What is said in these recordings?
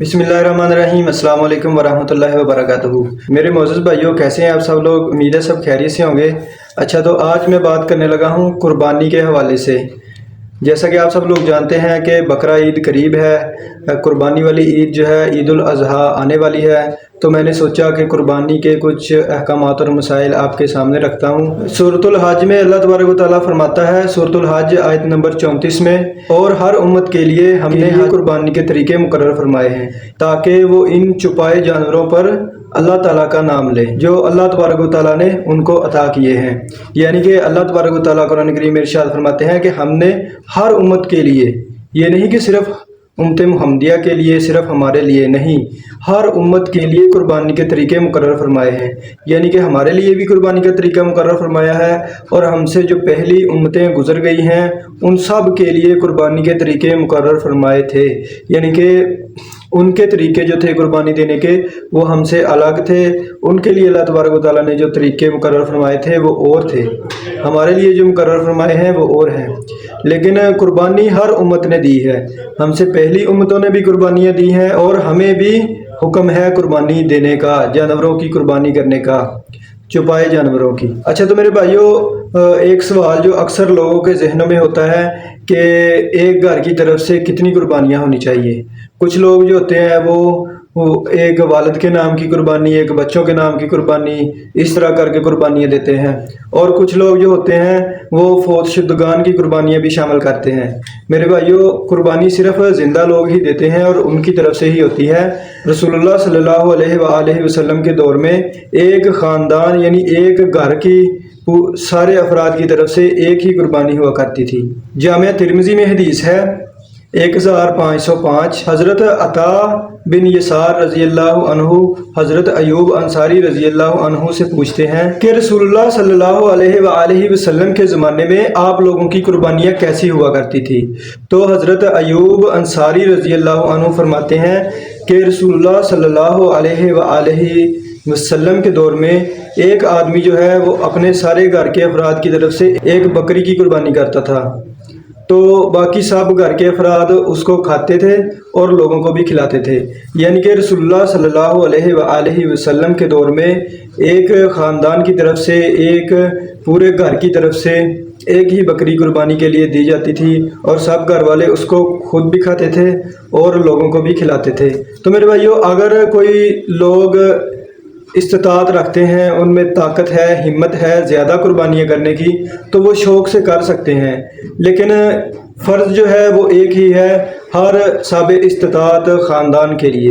बिस्मिल्लाहिर्रहमानिर्रहीम। अस्सलाम वालेकुम वरहमतुल्लाहि वबरकातुहू। मेरे मोअज़्ज़ज़ भाइयों, कैसे हैं आप सब लोग? उम्मीद है सब खैरियत से होंगे। अच्छा, तो आज मैं बात करने लगा हूँ कुर्बानी के हवाले से। जैसा कि आप सब लोग जानते हैं कि बकरा ईद करीब है, कुर्बानी वाली ईद जो है ईद उल अज़हा आने वाली है। तो मैंने सोचा कि कुर्बानी के कुछ अहकामात और मसाइल आपके सामने रखता हूँ। सूरतुल हज में अल्लाह तबारक व तआला फरमाता है, सूरतुल हज आयत नंबर 34 में, और हर उम्मत के लिए हमने हज कुर्बानी के तरीके मुकर्रर फरमाए हैं ताकि वो इन छुपाए जानवरों पर अल्लाह ताला का नाम ले जो अल्लाह तबारक व तआला ने उनको अता किए हैं। यानी कि अल्लाह तबारक व तआला कुरान करीम में इरशाद फरमाते हैं कि हमने हर उम्मत के लिए, ये नहीं कि सिर्फ उम्मत मुहम्मदिया के लिए, सिर्फ हमारे लिए नहीं, हर उम्मत के लिए कुर्बानी के तरीके मुकर्रर फरमाए हैं। यानी कि हमारे लिए भी कुर्बानी का तरीका मुकर्रर फरमाया है, और हमसे जो पहली उम्मतें गुजर गई हैं उन सब के लिए कुर्बानी के तरीके मुकर्रर फरमाए थे। यानी कि उनके तरीके जो थे कुर्बानी देने के वो हमसे अलग थे। उनके लिए अल्लाह तबारक व तआला ने जो तरीके मुकर्रर फरमाए थे वो और थे, हमारे लिए जो मुकर्रर फरमाए हैं वो और हैं। लेकिन कुर्बानी हर उम्मत ने दी है, हमसे पहली उम्मतों ने भी कुर्बानियाँ दी हैं, और हमें भी हुक्म है कुर्बानी देने का, जानवरों की कुर्बानी करने का, छुपाए जानवरों की। अच्छा, तो मेरे भाइयों, एक सवाल जो अक्सर लोगों के जहनों में होता है कि एक घर की तरफ से कितनी कुर्बानियाँ होनी चाहिए। कुछ लोग जो होते हैं वो एक वालिद के नाम की कुर्बानी, एक बच्चों के नाम की कुर्बानी, इस तरह करके कुर्बानियाँ देते हैं। और कुछ लोग जो होते हैं वो फौत शुद्दगान की कुर्बानियाँ भी शामिल करते हैं। मेरे भाइयों, कुर्बानी सिर्फ ज़िंदा लोग ही देते हैं और उनकी तरफ से ही होती है। रसूलुल्लाह सल्लल्लाहु अलैहि वसल्लम के दौर में एक ख़ानदान यानी एक घर की सारे अफराद की तरफ से एक ही कुर्बानी हुआ करती थी। जामिया तिरमिज़ी में हदीस है 1505, हज़रत अता बिन यसार रज़ी अल्लाह अन्हु हज़रत अयूब अंसारी रज़ी अल्लाह अन्हु से पूछते हैं कि रसूलुल्लाह सल्लल्लाहु अलैहि वसल्लम के ज़माने में आप लोगों की कुर्बानियाँ कैसी हुआ करती थी। तो हज़रत अयूब अंसारी रज़ी अल्लाह अन्हु फरमाते हैं कि रसूलुल्लाह सल्लल्लाहु अलैहि वसल्लम के दौर में एक आदमी जो है वो अपने सारे घर के अफराद की तरफ से एक बकरी की कुर्बानी करता था, तो बाकी सब घर के अफराद उसको खाते थे और लोगों को भी खिलाते थे। यानी कि रसूलुल्लाह सल्लल्लाहु अलैहि वसल्लम के दौर में एक ख़ानदान की तरफ से, एक पूरे घर की तरफ से एक ही बकरी कुर्बानी के लिए दी जाती थी, और सब घर वाले उसको खुद भी खाते थे और लोगों को भी खिलाते थे। तो मेरे भाइयों, अगर कोई लोग इस्तिताअत रखते हैं, उनमें ताकत है, हिम्मत है ज़्यादा कुर्बानियाँ करने की, तो वो शौक़ से कर सकते हैं। लेकिन फ़र्ज़ जो है वो एक ही है, हर साबे इस्तिताअत ख़ानदान के लिए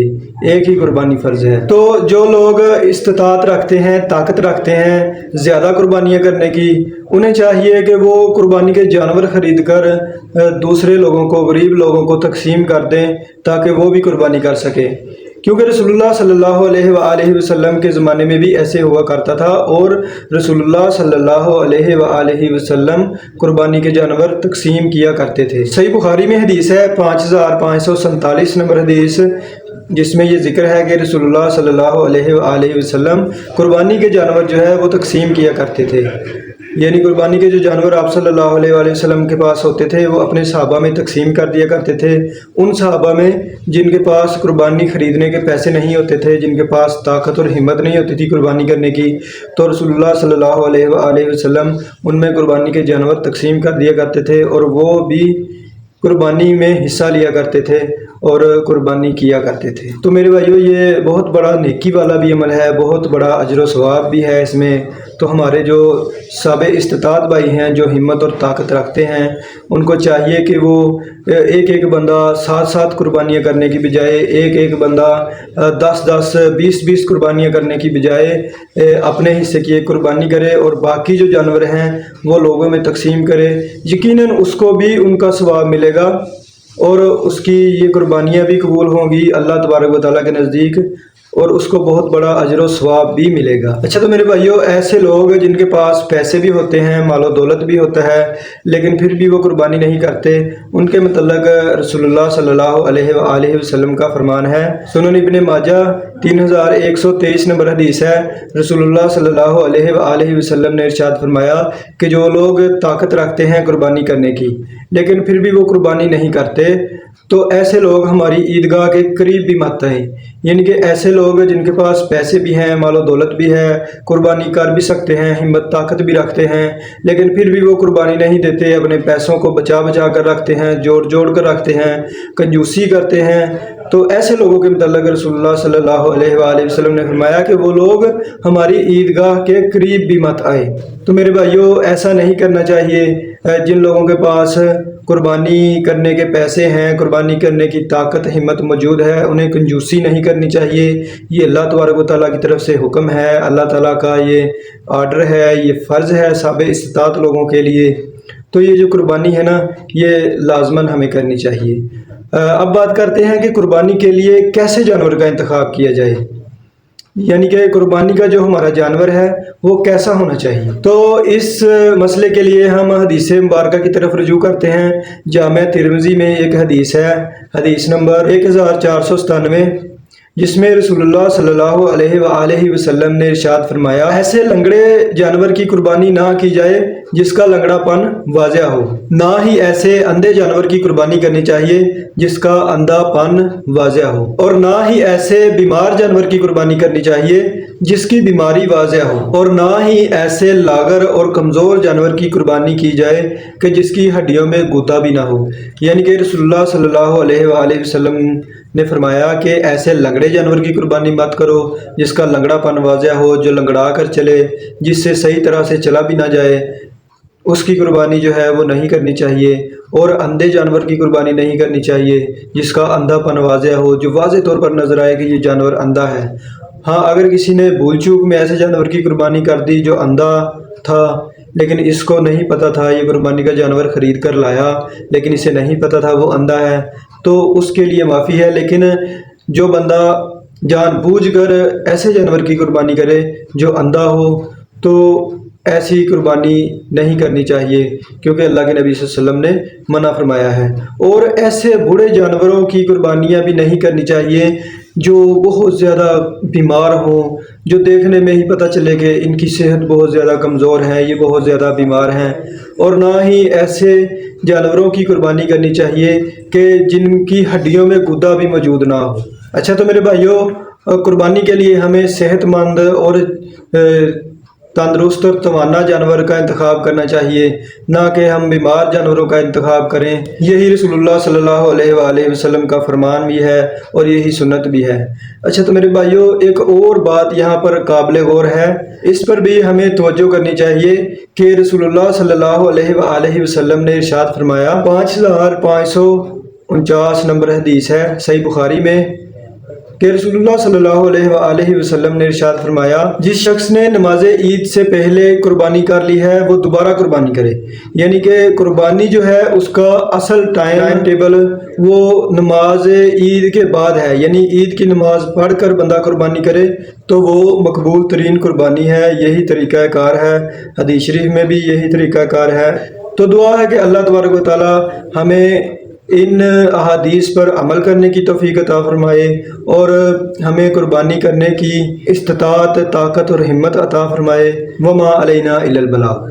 एक ही कुर्बानी फ़र्ज़ है। तो जो लोग इस्तिताअत रखते हैं, ताकत रखते हैं ज़्यादा कुर्बानियाँ करने की, उन्हें चाहिए कि वो कुर्बानी के जानवर ख़रीद कर दूसरे लोगों को, गरीब लोगों को तकसीम कर दें ताकि वो भी कुर्बानी कर सके। क्योंकि रसूलुल्लाह सल्लल्लाहु अलैहि वसल्लम के ज़माने में भी ऐसे हुआ करता था, और रसूलुल्लाह सल्लल्लाहु अलैहि वसल्लम कुर्बानी के जानवर तकसीम किया करते थे। सही बुखारी में हदीस है 5547 नंबर हदीस, जिसमें ये जिक्र है कि रसूलुल्लाह सल्लल्लाहु अलैहि वसल्लम कुर्बानी के जानवर जो है वो तकसीम किया करते थे। यानी कुर्बानी के जो जानवर आप सल्लल्लाहु अलैहि वसल्लम के पास होते थे वो अपने सहाबा में तकसीम कर दिया करते थे। उन सहाबा में जिनके पास कुर्बानी ख़रीदने के पैसे नहीं होते थे, जिनके पास ताकत और हिम्मत नहीं होती थी कुर्बानी करने की, तो रसूलुल्लाह सल्लल्लाहु अलैहि वसल्लम उनमें कुर्बानी के जानवर तकसीम कर दिया करते थे, और वो भी कुर्बानी में हिस्सा लिया करते थे और कुर्बानी किया करते थे। तो मेरे भाइयों, ये बहुत बड़ा नेकी वाला भी अमल है, बहुत बड़ा अजर व सवाब भी है इसमें। तो हमारे जो साबे इस्तिताअत भाई हैं, जो हिम्मत और ताकत रखते हैं, उनको चाहिए कि वो एक एक बंदा 7-7 कुर्बानियाँ करने की बजाय, एक एक बंदा 10-10, 20-20 कुर्बानियाँ करने की बजाय अपने हिस्से की एक कुर्बानी करे, और बाकी जो जानवर हैं वो लोगों में तकसीम करे। यकीनन उसको भी उनका सवाब मिलेगा, और उसकी ये कुर्बानियाँ भी कबूल होंगी अल्लाह तबारक व तआला के नज़दीक, और उसको बहुत बड़ा अजर व सवाब भी मिलेगा। अच्छा, तो मेरे भाइयों, ऐसे लोग जिनके पास पैसे भी होते हैं, मालो दौलत भी होता है, लेकिन फिर भी वो कुर्बानी नहीं करते, उनके मतलब रसूलुल्लाह सल्लल्लाहु अलैहि वसल्लम का फरमान है, सुनन इब्ने माजा 3123 नंबर हदीस है। रसूलुल्लाह सल्लल्लाहु अलैहि वसल्लम ने इरशाद फरमाया कि जो लोग ताकत रखते हैं कुर्बानी करने की, لیکن پھر بھی وہ قربانی نہیں کرتے، تو ایسے لوگ ہماری عیدگاہ کے قریب بھی مت آئیں۔ یعنی کہ ایسے لوگ جن کے پاس پیسے بھی ہیں، مال و دولت بھی ہے، قربانی کر بھی سکتے ہیں، ہمت طاقت بھی رکھتے ہیں، لیکن پھر بھی وہ قربانی نہیں دیتے، اپنے پیسوں کو بچا بچا کر رکھتے ہیں، جوڑ جوڑ کر رکھتے ہیں، کنجوسی کرتے ہیں، تو ایسے لوگوں کے متعلق رسول اللہ صلی اللہ علیہ وآلہ وسلم نے فرمایا کہ وہ لوگ ہماری عیدگاہ کے قریب بھی مت آئے۔ تو میرے بھائیوں، ایسا نہیں کرنا چاہیے۔ جن لوگوں کے پاس قربانی کرنے کے پیسے ہیں، قربانی کرنے کی طاقت ہمت موجود ہے، انہیں کنجوسی نہیں کرنی چاہیے۔ یہ اللہ تبارک و تعالیٰ کی طرف سے حکم ہے، اللہ تعالیٰ کا یہ آرڈر ہے، یہ فرض ہے صاحب استطاعت لوگوں کے لیے۔ تو یہ جو قربانی ہے نا، یہ لازماً ہمیں کرنی چاہیے۔ اب بات کرتے ہیں کہ قربانی کے لیے کیسے جانور کا انتخاب کیا جائے، یعنی کہ قربانی کا جو ہمارا جانور ہے وہ کیسا ہونا چاہیے۔ تو اس مسئلے کے لیے ہم حدیث مبارکہ کی طرف رجوع کرتے ہیں۔ جامع ترمذی میں ایک حدیث ہے، حدیث نمبر 1497، جس میں رسول اللہ صلی اللہ علیہ وآلہ وسلم نے ارشاد فرمایا، ایسے لنگڑے جانور کی قربانی نہ کی جائے جس کا لنگڑا پن واضح ہو، نہ ہی ایسے اندھے جانور کی قربانی کرنی چاہیے جس کا اندھا پن واضح ہو، اور نہ ہی ایسے بیمار جانور کی قربانی کرنی چاہیے جس کی بیماری واضح ہو، اور نہ ہی ایسے لاغر اور کمزور جانور کی قربانی کی جائے کہ جس کی ہڈیوں میں غوطہ بھی نہ ہو۔ یعنی کہ رسول اللہ صلی اللہ علیہ وآلہ وسلم نے فرمایا کہ ایسے لنگڑے جانور کی قربانی مت کرو جس کا لنگڑا پن واضح ہو، جو لنگڑا کر چلے، جس سے صحیح طرح سے چلا بھی نہ جائے، اس کی قربانی جو ہے وہ نہیں کرنی چاہیے۔ اور اندھے جانور کی قربانی نہیں کرنی چاہیے جس کا اندھا پن واضح ہو، جو واضح طور پر نظر آئے کہ یہ جانور اندھا ہے۔ ہاں، اگر کسی نے بھول چوک میں ایسے جانور کی قربانی کر دی جو اندھا تھا، لیکن اس کو نہیں پتہ تھا، یہ قربانی کا جانور خرید کر لایا لیکن اسے نہیں پتہ تھا وہ اندھا ہے، تو اس کے لیے معافی ہے۔ لیکن جو بندہ جان بوجھ کر ایسے جانور کی قربانی کرے جو اندھا ہو، تو ایسی قربانی نہیں کرنی چاہیے، کیونکہ اللہ کے نبی صلی اللہ علیہ وسلم نے منع فرمایا ہے۔ اور ایسے بوڑھے جانوروں کی قربانیاں بھی نہیں کرنی چاہیے جو بہت زیادہ بیمار ہوں، جو دیکھنے میں ہی پتہ چلے کہ ان کی صحت بہت زیادہ کمزور ہے، یہ بہت زیادہ بیمار ہیں۔ اور نہ ہی ایسے جانوروں کی قربانی کرنی چاہیے کہ جن کی ہڈیوں میں گودا بھی موجود نہ ہو۔ اچھا، تو میرے بھائیوں، قربانی کے لیے ہمیں صحت مند اور تندرست اور توانا جانور کا انتخاب کرنا چاہیے، نہ کہ ہم بیمار جانوروں کا انتخاب کریں۔ یہی رسول اللہ صلی اللہ علیہ وآلہ وسلم کا فرمان بھی ہے اور یہی سنت بھی ہے۔ اچھا، تو میرے بھائیوں، ایک اور بات یہاں پر قابل غور ہے، اس پر بھی ہمیں توجہ کرنی چاہیے کہ رسول اللہ صلی اللہ علیہ وآلہ وسلم نے ارشاد فرمایا، 5549 نمبر حدیث ہے صحیح بخاری میں، کہ رسول اللہ صلی اللہ علیہ وآلہ وسلم نے ارشاد فرمایا، جس شخص نے نماز عید سے پہلے قربانی کر لی ہے وہ دوبارہ قربانی کرے۔ یعنی کہ قربانی جو ہے اس کا اصل ٹائم ٹیبل وہ نماز عید کے بعد ہے، یعنی عید کی نماز پڑھ کر بندہ قربانی کرے تو وہ مقبول ترین قربانی ہے، یہی طریقہ کار ہے۔ حدیث شریف میں بھی یہی طریقہ کار ہے۔ تو دعا ہے کہ اللہ تبارک و تعالی ہمیں ان احادیث پر عمل کرنے کی توفیق عطا فرمائے اور ہمیں قربانی کرنے کی استطاعت، طاقت اور ہمت عطا فرمائے۔ وما علینا الا البلاغ۔